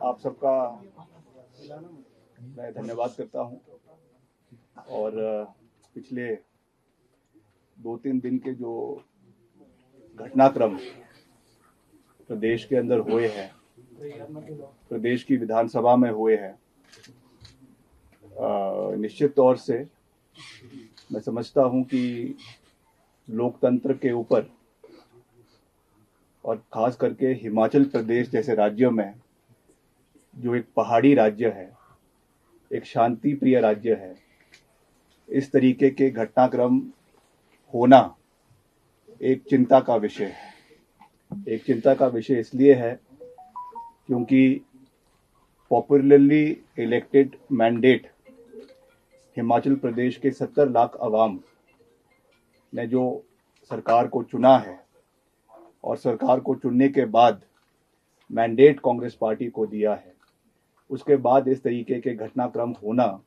आप सबका मैं धन्यवाद करता हूं और पिछले 2-3 दिन के जो घटनाक्रम प्रदेश के अंदर हुए हैं, प्रदेश की विधानसभा में हुए हैं, निश्चित तौर से मैं समझता हूं कि लोकतंत्र के ऊपर और खास करके हिमाचल प्रदेश जैसे राज्यों में, जो एक पहाड़ी राज्य है, एक शांति प्रिय राज्य है, इस तरीके के घटनाक्रम होना एक चिंता का विषय है। एक चिंता का विषय इसलिए है क्योंकि popularly elected mandate Himachal Pradesh के 70 लाख अवाम ने जो सरकार को चुना है और सरकार को चुनने के बाद मैंडेट कांग्रेस पार्टी को दिया है, उसके बाद इस तरीके के घटनाक्रम होना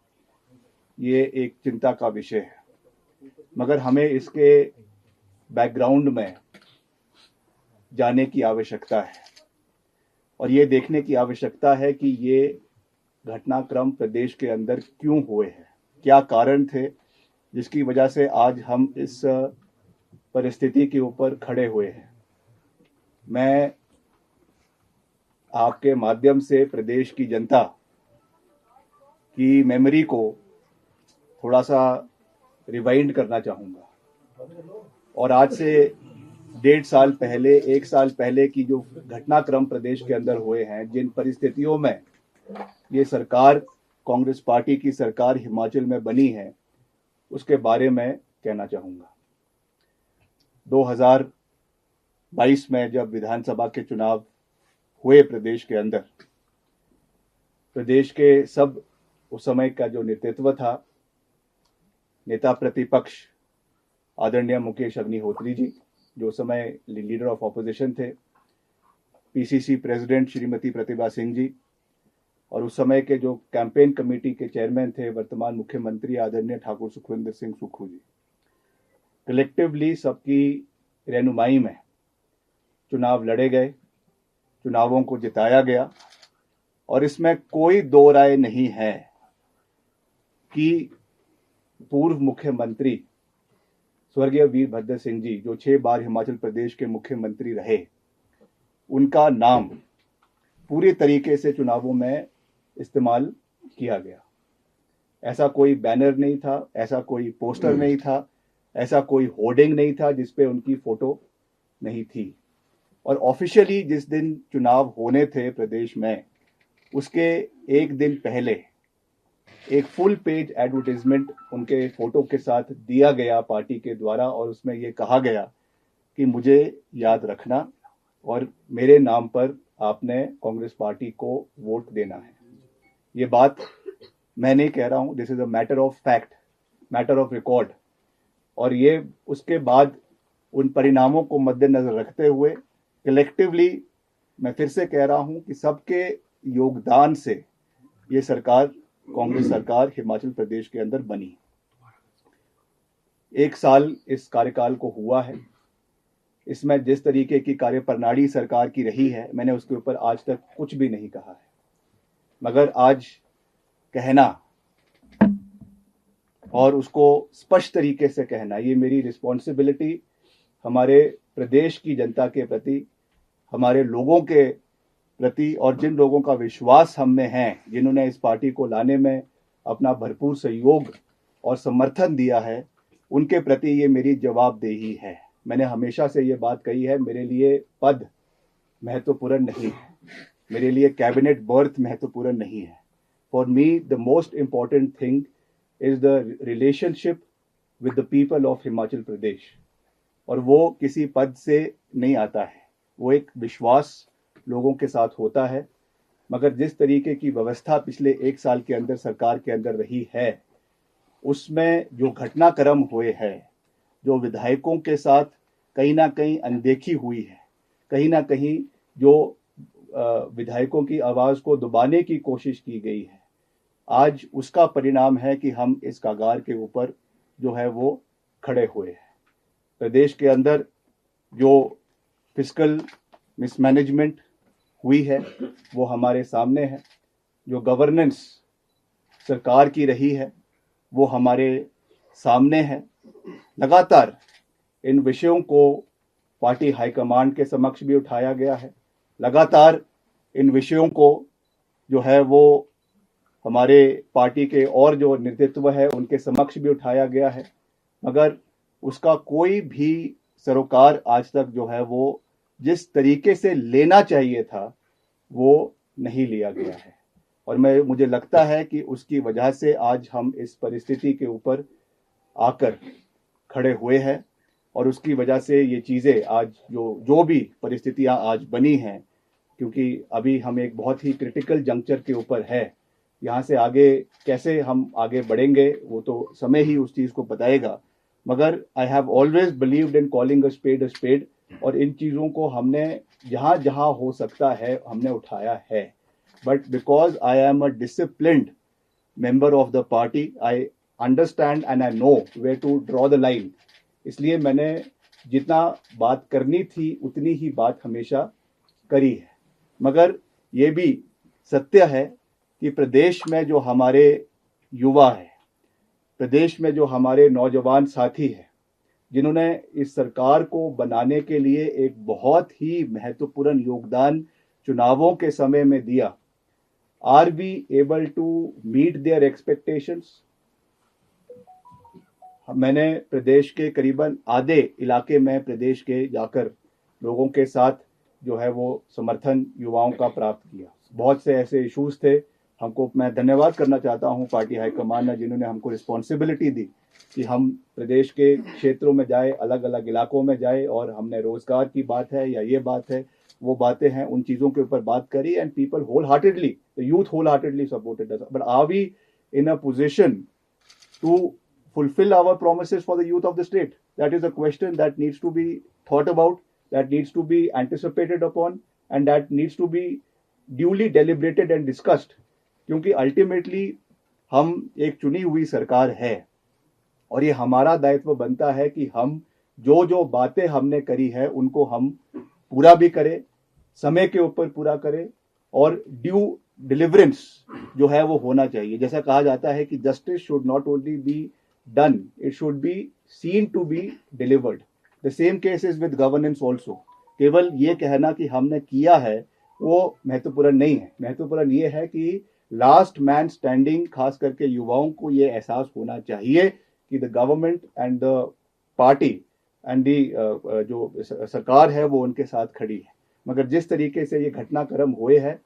ये एक चिंता का विषय है। मगर हमें इसके बैकग्राउंड में जाने की आवश्यकता है और ये देखने की आवश्यकता है कि ये घटनाक्रम प्रदेश के अंदर क्यों हुए हैं, क्या कारण थे जिसकी वजह से आज हम इस परिस्थिति के ऊपर खड़े हुए हैं। मैं आपके माध्यम से प्रदेश की जनता की मेमोरी को थोड़ा सा रिवाइंड करना चाहूँगा और आज से 1.5 साल पहले, 1 साल पहले की जो घटनाक्रम प्रदेश के अंदर हुए हैं, जिन परिस्थितियों में ये सरकार, कांग्रेस पार्टी की सरकार हिमाचल में बनी है, उसके बारे में कहना चाहूँगा। 2022 में जब विधानसभा के चुनाव हुए प्रदेश के अंदर, प्रदेश के सब उस समय का जो नेतृत्व था, नेता प्रतिपक्ष आदरणीय मुकेश अग्निहोत्री जी, जो समय लीडर ऑफ ऑपोजिशन थे, पीसीसी प्रेसिडेंट श्रीमती प्रतिभा सिंह जी, और उस समय के जो कैंपेन कमेटी के चेयरमैन थे वर्तमान मुख्यमंत्री आदरणीय ठाकुर सुखविंदर सिंह सुक्खू जी, कलेक्टिवली सबकी रहनुमाई में चुनाव लड़े गए, चुनावों को जिताया गया और इसमें कोई दो राय नहीं है कि पूर्व मुख्यमंत्री स्वर्गीय वीरभद्र सिंह जी, जो 6 बार हिमाचल प्रदेश के मुख्यमंत्री रहे, उनका नाम पूरी तरीके से चुनावों में इस्तेमाल किया गया। ऐसा कोई बैनर नहीं था, ऐसा कोई पोस्टर नहीं था, ऐसा कोई होर्डिंग नहीं था जिसपे उनकी फोटो नहीं थी। और ऑफिशियली जिस दिन चुनाव होने थे प्रदेश में, उसके एक दिन पहले एक फुल पेज एडवर्टाइजमेंट उनके फोटो के साथ दिया गया पार्टी के द्वारा और उसमें ये कहा गया कि मुझे याद रखना और मेरे नाम पर आपने कांग्रेस पार्टी को वोट देना है। ये बात मैं नहीं कह रहा हूं, this is a matter of fact, matter of record. और ये उसके बाद उन परिणामों को मद्देनजर रखते हुए कलेक्टिवली मैं फिर से कह रहा हूं कि सबके योगदान से ये सरकार, कांग्रेस सरकार हिमाचल प्रदेश के अंदर बनी। 1 साल इस कार्यकाल को हुआ है। इसमें जिस तरीके की कार्यप्रणाली सरकार की रही है, मैंने उसके ऊपर आज तक कुछ भी नहीं कहा है, मगर आज कहना और उसको स्पष्ट तरीके से कहना, ये मेरी रिस्पॉन्सिबिलिटी हमारे प्रदेश की जनता के प्रति, हमारे लोगों के प्रति और जिन लोगों का विश्वास हम में है, जिन्होंने इस पार्टी को लाने में अपना भरपूर सहयोग और समर्थन दिया है, उनके प्रति ये मेरी जवाबदेही है। मैंने हमेशा से ये बात कही है, मेरे लिए पद महत्वपूर्ण नहीं है, मेरे लिए कैबिनेट बर्थ महत्वपूर्ण नहीं है। For me the most important thing is the relationship with the people of Himachal Pradesh, और वो किसी पद से नहीं आता है, वो एक विश्वास लोगों के साथ होता है। मगर जिस तरीके की व्यवस्था पिछले 1 साल के अंदर सरकार के अंदर रही है, उसमें जो घटनाक्रम हुए हैं, जो विधायकों के साथ कहीं ना कहीं अनदेखी हुई है, कहीं ना कहीं जो विधायकों की आवाज को दबाने की कोशिश की गई है, आज उसका परिणाम है कि हम इस कगार के ऊपर जो है वो खड़े हुए हैं। प्रदेश के अंदर जो फिस्कल मिसमैनेजमेंट हुई है वो हमारे सामने है। जो गवर्नेंस सरकार की रही है वो हमारे सामने है। लगातार इन विषयों को पार्टी हाईकमांड के समक्ष भी उठाया गया है। लगातार इन विषयों को जो है वो हमारे पार्टी के और जो नेतृत्व है उनके समक्ष भी उठाया गया है, मगर उसका कोई भी सरोकार आज तक जो है वो जिस तरीके से लेना चाहिए था वो नहीं लिया गया है। और मुझे लगता है कि उसकी वजह से आज हम इस परिस्थिति के ऊपर आकर खड़े हुए हैं और उसकी वजह से ये चीज़ें आज जो भी परिस्थितियां आज बनी हैं, क्योंकि अभी हम एक बहुत ही क्रिटिकल जंक्चर के ऊपर है। यहाँ से आगे कैसे हम आगे बढ़ेंगे वो तो समय ही उस चीज़ को बताएगा, मगर I have always believed in calling a spade और इन चीज़ों को हमने जहाँ जहाँ हो सकता है हमने उठाया है। But because I am a disciplined member of the party, I understand and I know where to draw the line. इसलिए मैंने जितना बात करनी थी उतनी ही बात हमेशा करी है। मगर ये भी सत्य है कि प्रदेश में जो हमारे युवा है, प्रदेश में जो हमारे नौजवान साथी हैं, जिन्होंने इस सरकार को बनाने के लिए एक बहुत ही महत्वपूर्ण योगदान चुनावों के समय में दिया, are we able to meet their expectations? मैंने प्रदेश के करीबन आधे इलाके में प्रदेश के जाकर लोगों के साथ जो है वो समर्थन युवाओं का प्राप्त किया। बहुत से ऐसे इश्यूज थे, हमको मैं धन्यवाद करना चाहता हूं पार्टी हाईकमान ने, जिन्होंने हमको रिस्पॉन्सिबिलिटी दी कि हम प्रदेश के क्षेत्रों में जाए, अलग अलग इलाकों में जाए और हमने रोजगार की बात है या ये बात है वो बातें हैं, उन चीज़ों के ऊपर बात करी and people wholeheartedly, the youth wholeheartedly supported us. But are we in a position to fulfill our promises for the youth of the state? That is a question that needs to be thought about, that needs to be anticipated upon, and that needs to be duly deliberated and discussed. क्योंकि ultimately हम एक चुनी हुई सरकार है और ये हमारा दायित्व बनता है कि हम जो बातें हमने करी है उनको हम पूरा भी करें, समय के ऊपर पूरा करें और ड्यू डिलीवरेंस जो है वो होना चाहिए। जैसा कहा जाता है कि justice should not only be done, it should be seen to be delivered. The same case is with governance also. केवल ये कहना कि हमने किया है वो महत्वपूर्ण नहीं है। महत्वपूर्ण ये है कि लास्ट मैन स्टैंडिंग, खास करके युवाओं को ये एहसास होना चाहिए कि the government and the party and the जो सरकार है वो उनके साथ खड़ी है। मगर जिस तरीके से ये घटनाक्रम हुए हैं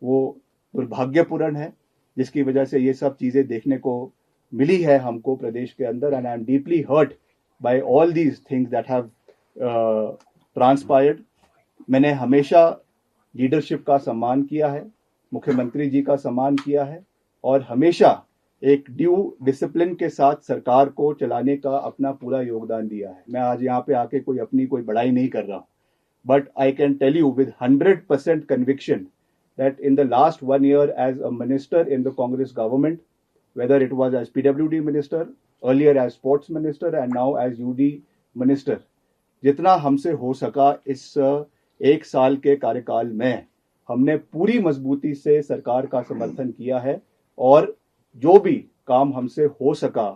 वो दुर्भाग्यपूर्ण है, जिसकी वजह से ये सब चीज़ें देखने को मिली है हमको प्रदेश के अंदर। And I am deeply hurt by all these things that have transpired. मैंने हमेशा लीडरशिप का सम्मान किया है, मुख्यमंत्री जी का सम्मान किया है और हमेशा एक ड्यू डिसिप्लिन के साथ सरकार को चलाने का अपना पूरा योगदान दिया है। मैं आज यहाँ पे आके कोई बड़ाई नहीं कर रहा हूँ, but I can tell you with 100% conviction that in the last 1 year as a minister in the Congress government, whether it was as PWD minister, earlier as sports minister and now as UD minister, जितना हमसे हो सका इस एक साल के कार्यकाल में हमने पूरी मजबूती से सरकार का समर्थन किया है और जो भी काम हमसे हो सका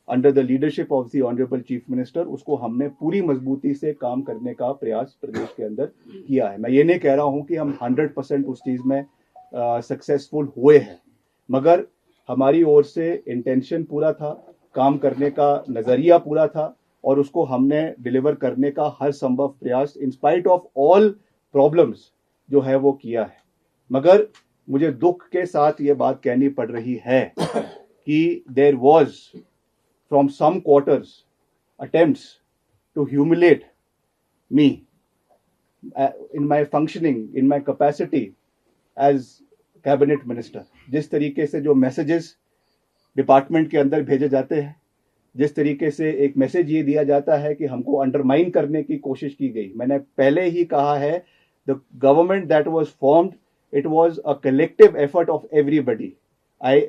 under the leadership of the honourable chief minister, उसको हमने पूरी मजबूती से काम करने का प्रयास प्रदेश के अंदर किया है। मैं ये नहीं कह रहा हूं कि हम 100% उस चीज़ में सक्सेसफुल हुए हैं, मगर हमारी ओर से इंटेंशन पूरा था, काम करने का नज़रिया पूरा था और उसको हमने डिलीवर करने का हर संभव प्रयास in spite of all problems जो है वो किया है। मगर मुझे दुख के साथ ये बात कहनी पड़ रही है कि there was from some quarters attempts to humiliate me in my functioning, in my capacity as cabinet minister. जिस तरीके से जो मैसेजेस डिपार्टमेंट के अंदर भेजे जाते हैं, जिस तरीके से एक मैसेज ये दिया जाता है कि हमको अंडरमाइन करने की कोशिश की गई। मैंने पहले ही कहा है, the government that was formed, it was a collective effort of everybody. I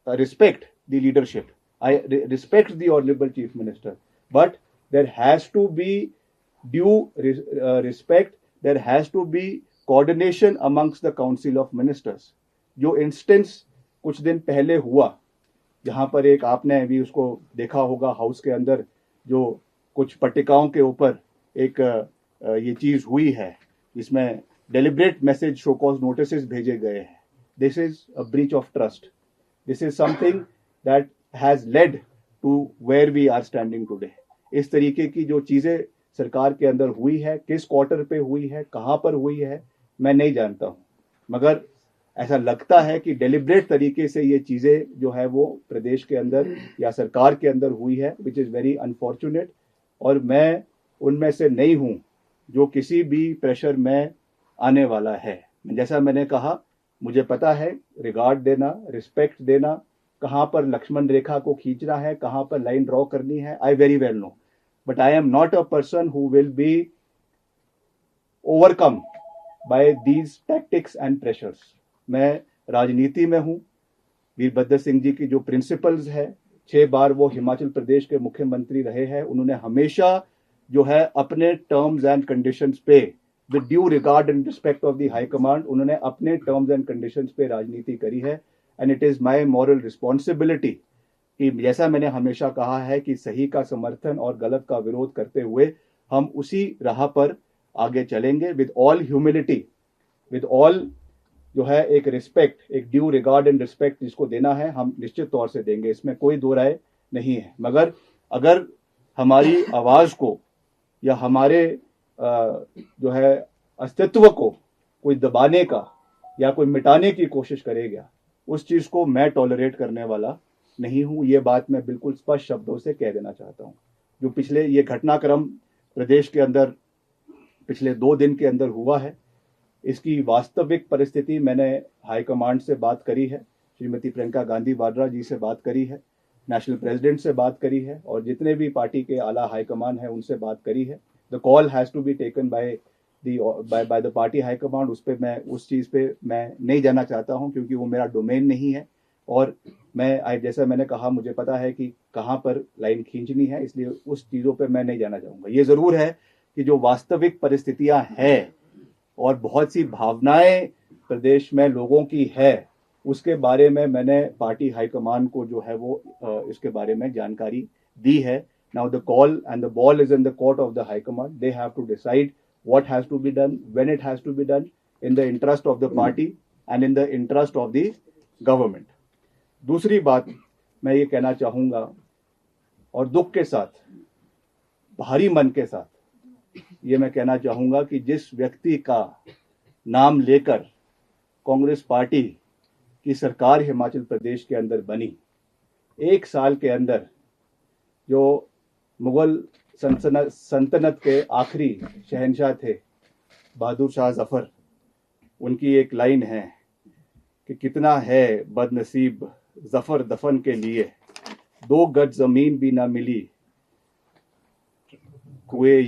respect the leadership, I respect the Honorable Chief Minister, but there has to be due respect, there has to be coordination amongst the council of ministers. जो instance कुछ दिन पहले हुआ, जहां पर एक आपने भी उसको देखा होगा हाउस के अंदर, जो कुछ पट्टिकाओं के ऊपर एक ये चीज हुई है जिसमें deliberate message show cause notice भेजे गए हैं। This is a breach of trust. This is something that has led to where we are standing today. इस तरीके की जो चीजें सरकार के अंदर हुई है, किस क्वार्टर पे हुई है, कहां पर हुई है, मैं नहीं जानता हूं, मगर ऐसा लगता है कि डेलिब्रेट तरीके से ये चीजें जो है वो प्रदेश के अंदर या सरकार के अंदर हुई है, विच इज वेरी अनफॉर्चुनेट। और मैं उनमें से नहीं हूं जो किसी भी प्रेशर में आने वाला है। जैसा मैंने कहा, मुझे पता है रिगार्ड देना, रिस्पेक्ट देना, कहां पर लक्ष्मण रेखा को खींचना है, कहां पर लाइन ड्रॉ करनी है, I very well know, but I am not a person who will be overcome by these tactics and pressures. मैं राजनीति में हूं। वीरभद्र सिंह जी की जो प्रिंसिपल्स है, 6 बार वो हिमाचल प्रदेश के मुख्यमंत्री रहे हैं, उन्होंने हमेशा जो है अपने टर्म्स एंड कंडीशंस पे, with due regard and respect of the high command, उन्होंने अपने टर्म्स एंड कंडीशंस पे राजनीति करी है। And it is my moral responsibility कि जैसा मैंने हमेशा कहा है कि सही का समर्थन और गलत का विरोध करते हुए हम उसी राह पर आगे चलेंगे, with all humility, with all जो है एक रिस्पेक्ट, एक ड्यू रिगार्ड एंड रिस्पेक्ट जिसको देना है हम निश्चित तौर से देंगे, इसमें कोई दो राय नहीं है। मगर अगर हमारी आवाज को या हमारे जो है अस्तित्व को कोई दबाने का या कोई मिटाने की कोशिश करेगा, उस चीज को मैं टॉलरेट करने वाला नहीं हूं। ये बात मैं बिल्कुल स्पष्ट शब्दों से कह देना चाहता हूं। जो पिछले ये घटनाक्रम प्रदेश के अंदर पिछले 2 दिन के अंदर हुआ है, इसकी वास्तविक परिस्थिति मैंने हाईकमांड से बात करी है, श्रीमती प्रियंका गांधी वाड्रा जी से बात करी है, नेशनल प्रेसिडेंट से बात करी है, और जितने भी पार्टी के आला हाईकमान है उनसे बात करी है। The call has to be taken by the party high command. उस पर मैं उस चीज पे मैं नहीं जाना चाहता हूं, क्योंकि वो मेरा डोमेन नहीं है। और मैं जैसा मैंने कहा, मुझे पता है कि कहां पर लाइन खींचनी है, इसलिए उस चीजों पे मैं नहीं जाना चाहूंगा। ये जरूर है कि जो वास्तविक परिस्थितियां हैं और बहुत सी भावनाएं प्रदेश में लोगों की है, उसके बारे में मैंने पार्टी हाईकमान को जो है वो इसके बारे में जानकारी दी है। Now the call and the ball is in the court of the high command. They have to decide what has to be done, when it has to be done, in the interest of the party and in the interest of the government. दूसरी बात मैं ये कहना चाहूंगा, और दुख के साथ, भारी मन के साथ ये मैं कहना चाहूंगा कि जिस व्यक्ति का नाम लेकर कांग्रेस पार्टी की सरकार हिमाचल प्रदेश के अंदर बनी, 1 साल के अंदर जो मुगल सल्तनत के आखिरी शहंशाह थे बहादुर शाह जफर, उनकी एक लाइन है कि कितना है बदनसीब जफर दफन के लिए, 2 गज जमीन भी ना मिली कुएं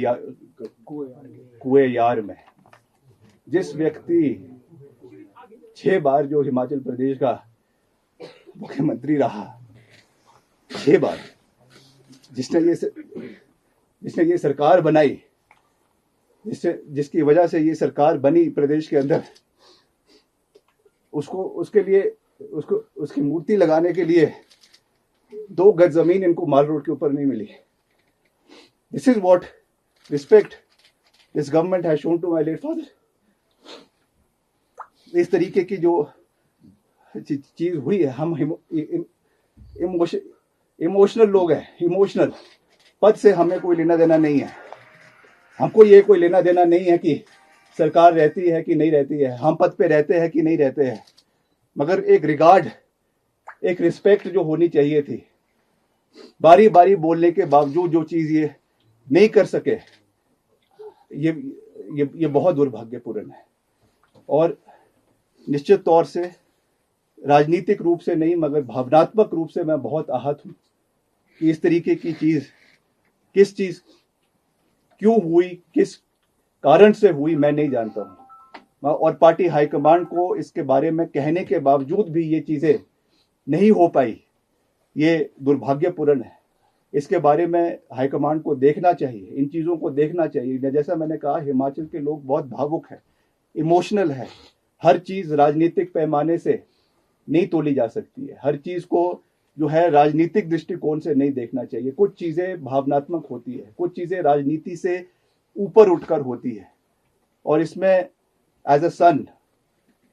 यार में। जिस व्यक्ति 6 बार जो हिमाचल प्रदेश का मुख्यमंत्री रहा, 6 बार, जिसने ये सरकार बनाई, जिसकी वजह से ये सरकार बनी प्रदेश के अंदर, उसकी मूर्ति लगाने के लिए 2 गज जमीन इनको माल रोड के ऊपर नहीं मिली। This is what respect this government has shown to my late father. इस तरीके की जो चीज हुई है, हम इमोशनल लोग हैं, इमोशनल। पद से हमें कोई लेना देना नहीं है, हमको ये कोई लेना देना नहीं है कि सरकार रहती है कि नहीं रहती है, हम पद पे रहते हैं कि नहीं रहते हैं, मगर एक रिगार्ड, एक रिस्पेक्ट जो होनी चाहिए थी। बारी बारी बोलने के बावजूद जो चीज ये नहीं कर सके, ये बहुत दुर्भाग्यपूर्ण है। और निश्चित तौर से राजनीतिक रूप से नहीं, मगर भावनात्मक रूप से मैं बहुत आहत हूं कि इस तरीके की चीज, किस चीज क्यों हुई, किस कारण से हुई, मैं नहीं जानता हूं। और पार्टी हाईकमांड को इसके बारे में कहने के बावजूद भी ये चीजें नहीं हो पाई, ये दुर्भाग्यपूर्ण है। इसके बारे में हाईकमांड को देखना चाहिए, इन चीजों को देखना चाहिए। जैसा मैंने कहा, हिमाचल के लोग बहुत भावुक हैं, इमोशनल है। हर चीज राजनीतिक पैमाने से नहीं तोली जा सकती है। हर चीज को जो है राजनीतिक दृष्टिकोण से नहीं देखना चाहिए। कुछ चीजें भावनात्मक होती है, कुछ चीजें राजनीति से ऊपर उठकर होती है। और इसमें एज अ सन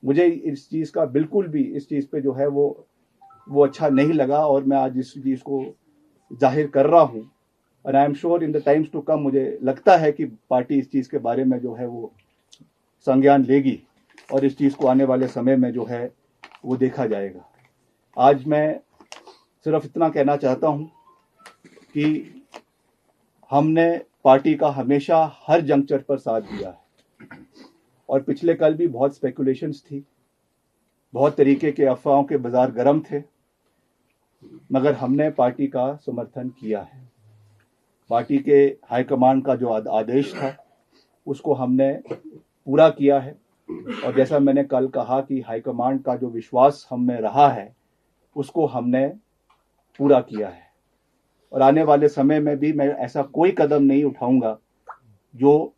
मुझे इस चीज का बिल्कुल भी इस चीज पे जो है वो अच्छा नहीं लगा, और मैं आज इस चीज को जाहिर कर रहा हूं। और I am sure in the times to come मुझे लगता है कि पार्टी इस चीज के बारे में जो है वो संज्ञान लेगी, और इस चीज को आने वाले समय में जो है वो देखा जाएगा। आज मैं सिर्फ इतना कहना चाहता हूं कि हमने पार्टी का हमेशा हर जंक्चर पर साथ दिया है, और पिछले कल भी बहुत स्पेकुलेशंस थी, बहुत तरीके के अफवाहों के बाजार गर्म थे, मगर हमने पार्टी का समर्थन किया है। पार्टी के हाईकमांड का जो आदेश था उसको हमने पूरा किया है, और जैसा मैंने कल कहा कि हाईकमांड का जो विश्वास हम में रहा है उसको हमने पूरा किया है। और आने वाले समय में भी मैं ऐसा कोई कदम नहीं उठाऊंगा जो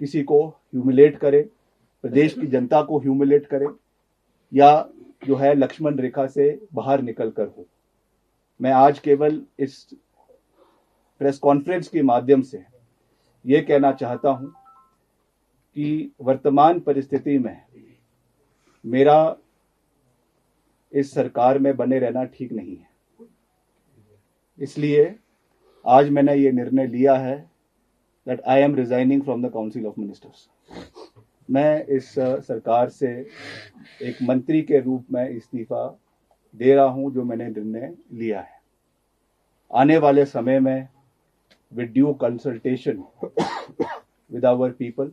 किसी को ह्यूमिलेट करे, प्रदेश की जनता को ह्यूमिलेट करे, या जो है लक्ष्मण रेखा से बाहर निकल कर हो। मैं आज केवल इस प्रेस कॉन्फ्रेंस के माध्यम से ये कहना चाहता हूं कि वर्तमान परिस्थिति में मेरा इस सरकार में बने रहना ठीक नहीं है। इसलिए आज मैंने ये निर्णय लिया है that I am resigning from the council of ministers. मैं इस सरकार से एक मंत्री के रूप में इस्तीफा दे रहा हूं, जो मैंने निर्णय लिया है। आने वाले समय में with due consultation with our people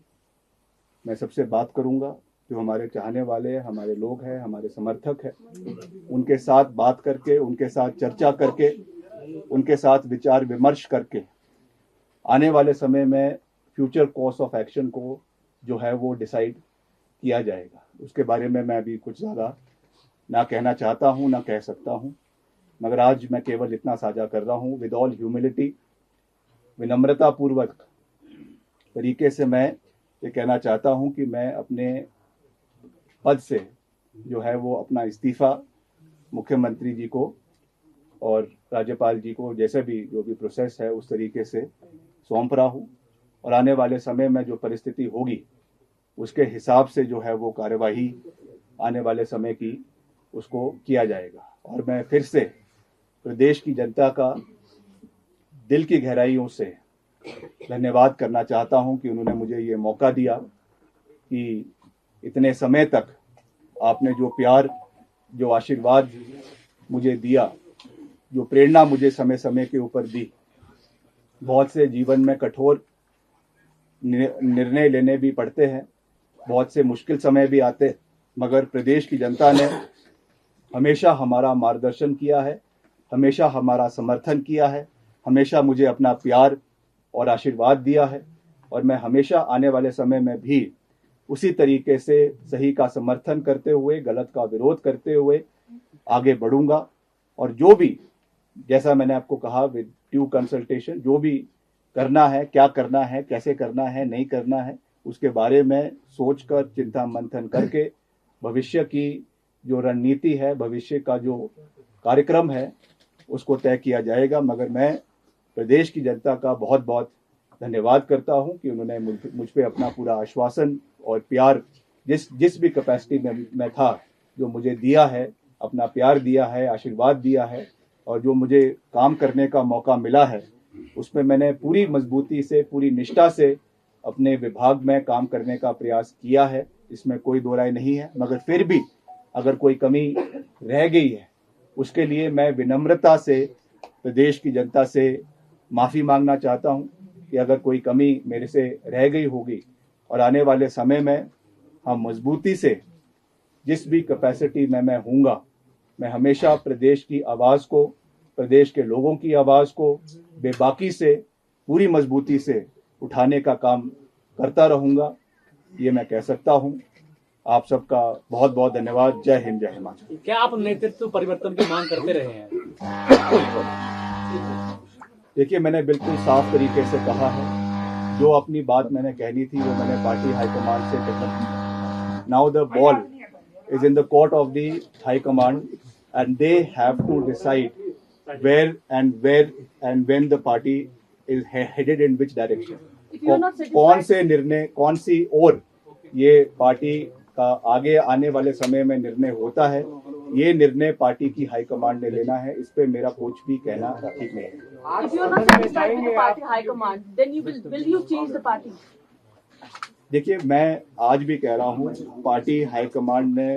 मैं सबसे बात करूंगा, जो हमारे चाहने वाले हैं, हमारे लोग हैं, हमारे समर्थक हैं, उनके साथ बात करके, उनके साथ चर्चा करके, उनके साथ विचार विमर्श करके आने वाले समय में फ्यूचर कोर्स ऑफ एक्शन को जो है वो डिसाइड किया जाएगा। उसके बारे में मैं अभी कुछ ज़्यादा ना कहना चाहता हूँ, ना कह सकता हूँ, मगर आज मैं केवल इतना साझा कर रहा हूँ। विद ऑल ह्यूमिलिटी, विनम्रता पूर्वक तरीके से मैं ये कहना चाहता हूँ कि मैं अपने पद से जो है वो अपना इस्तीफा मुख्यमंत्री जी को और राज्यपाल जी को जैसे भी जो भी प्रोसेस है उस तरीके से सौंप रहा हूँ, और आने वाले समय में जो परिस्थिति होगी उसके हिसाब से जो है वो कार्यवाही आने वाले समय की उसको किया जाएगा। और मैं फिर से प्रदेश की जनता का दिल की गहराइयों से धन्यवाद करना चाहता हूं कि उन्होंने मुझे ये मौका दिया कि इतने समय तक आपने जो प्यार, जो आशीर्वाद मुझे दिया, जो प्रेरणा मुझे समय समय के ऊपर दी। बहुत से जीवन में कठोर निर्णय लेने भी पड़ते हैं, बहुत से मुश्किल समय भी आते, मगर प्रदेश की जनता ने हमेशा हमारा मार्गदर्शन किया है, हमेशा हमारा समर्थन किया है, हमेशा मुझे अपना प्यार और आशीर्वाद दिया है, और मैं हमेशा आने वाले समय में भी उसी तरीके से सही का समर्थन करते हुए, गलत का विरोध करते हुए आगे बढ़ूंगा। और जो भी, जैसा मैंने आपको कहा, विद ड्यू कंसल्टेशन, जो भी करना है, क्या करना है, कैसे करना है, नहीं करना है, उसके बारे में सोचकर, चिंता मंथन करके भविष्य की जो रणनीति है, भविष्य का जो कार्यक्रम है, उसको तय किया जाएगा। मगर मैं प्रदेश की जनता का बहुत बहुत धन्यवाद करता हूं कि उन्होंने मुझ पे अपना पूरा आश्वासन और प्यार जिस भी कैपेसिटी में मैं था, जो मुझे दिया है, अपना प्यार दिया है, आशीर्वाद दिया है, और जो मुझे काम करने का मौका मिला है, उसमें मैंने पूरी मजबूती से, पूरी निष्ठा से अपने विभाग में काम करने का प्रयास किया है। इसमें कोई दो राय नहीं है। मगर फिर भी अगर कोई कमी रह गई है, उसके लिए मैं विनम्रता से प्रदेश की जनता से माफ़ी मांगना चाहता हूं कि अगर कोई कमी मेरे से रह गई होगी, और आने वाले समय में हम मजबूती से, जिस भी कैपेसिटी में मैं हूँगा, मैं हमेशा प्रदेश की आवाज़ को, प्रदेश के लोगों की आवाज़ को बेबाकी से, पूरी मजबूती से उठाने का काम करता रहूँगा, ये मैं कह सकता हूँ। आप सबका बहुत बहुत धन्यवाद। जय हिंद, जय हिमाचल। क्या आप नेतृत्व परिवर्तन की मांग करते रहे हैं? देखिए, मैंने बिल्कुल साफ तरीके से कहा है, जो अपनी बात मैंने कहनी थी वो मैंने पार्टी हाईकमान से कही। Now the ball is in the court of the High Command, and they have to decide where and when the party is headed in which direction. कौन से निर्णय, कौन सी ओर ये पार्टी का आगे आने वाले समय में निर्णय होता है, ये निर्णय पार्टी की हाईकमांड ने लेना है. इस पे मेरा कुछ भी कहना ठीक नहीं है. If you are not satisfied with the party high command, then will you change the party? देखिए, मैं आज भी कह रहा हूँ, पार्टी हाईकमांड ने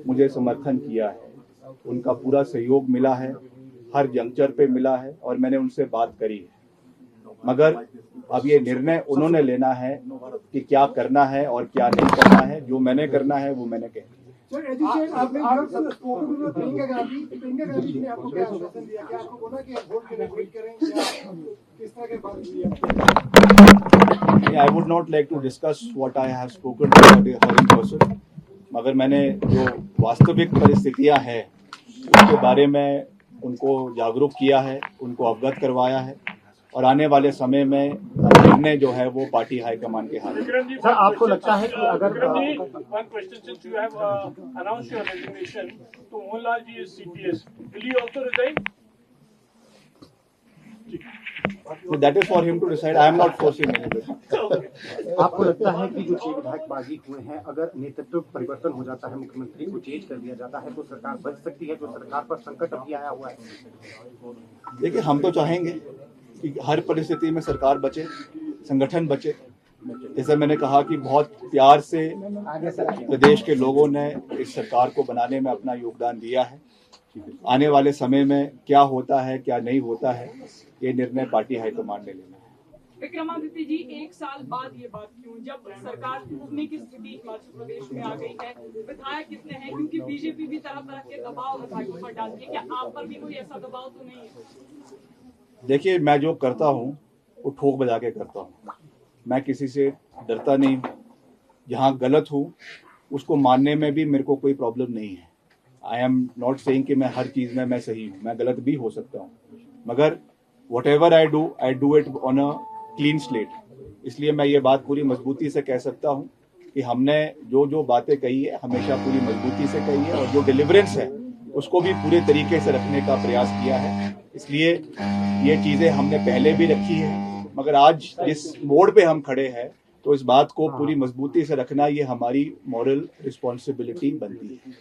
मुझे समर्थन किया है, उनका पूरा सहयोग मिला है, हर जंक्चर पे मिला है और मैंने उनसे बात करी है. मगर अब ये निर्णय उन्होंने लेना है कि क्या करना है और क्या नहीं करना है. जो मैंने करना है वो मैंने कह दिया. I would not like to discuss what I have spoken to her in person. मगर मैंने जो वास्तविक परिस्थितियां हैं उसके बारे में उनको जागरूक किया है, उनको अवगत करवाया है और आने वाले समय में निर्णय जो है वो पार्टी हाईकमान के हाथ में. सर, आपको लगता है कि अगर one question, since you have announced your resignation to Mohanlal ji is CPS, will you also resign? So that is for him to decide. I am not forcing anything. आपको लगता है कि जो 6 विधायक बागी हुए हैं, अगर नेतृत्व परिवर्तन हो जाता है, मुख्यमंत्री को चेंज कर दिया जाता है, तो सरकार बच सकती है, जो सरकार पर संकट अभी आया हुआ है? देखिए, हम तो चाहेंगे कि हर परिस्थिति में सरकार बचे, संगठन बचे. जैसे मैंने कहा कि बहुत प्यार से प्रदेश के लोगों ने इस सरकार को बनाने में अपना योगदान दिया है. आने वाले समय में क्या होता है, क्या नहीं होता है, ये निर्णय पार्टी हाईकमान ने लेना है. विक्रमादित्य जी, 1 साल बाद ये बात क्यों, जब सरकार टूटने की स्थिति हिमाचल प्रदेश में आ गई है, विधायक कितने हैं, क्योंकि बीजेपी भी तरह तरह के दबाव विधायकों पर डालती है, क्या आप पर भी कोई ऐसा दबाव तो नहीं है? देखिए, मैं जो करता हूँ वो ठोक बजा के करता हूँ. मैं किसी से डरता नहीं हूँ. जहाँ गलत हूँ उसको मानने में भी मेरे को कोई प्रॉब्लम नहीं है. आई एम नॉट सेइंग कि मैं हर चीज़ में मैं सही हूँ, मैं गलत भी हो सकता हूँ. मगर whatever I do it on a clean slate. इसलिए मैं ये बात पूरी मजबूती से कह सकता हूँ कि हमने जो बातें कही है हमेशा पूरी मजबूती से कही है और जो डिलीवरेंस है उसको भी पूरे तरीके से रखने का प्रयास किया है. इसलिए ये चीज़ें हमने पहले भी रखी है, मगर आज जिस मोड़ पे हम खड़े हैं तो इस बात को पूरी मजबूती से रखना ये हमारी मॉरल रिस्पॉन्सिबिलिटी बनती है.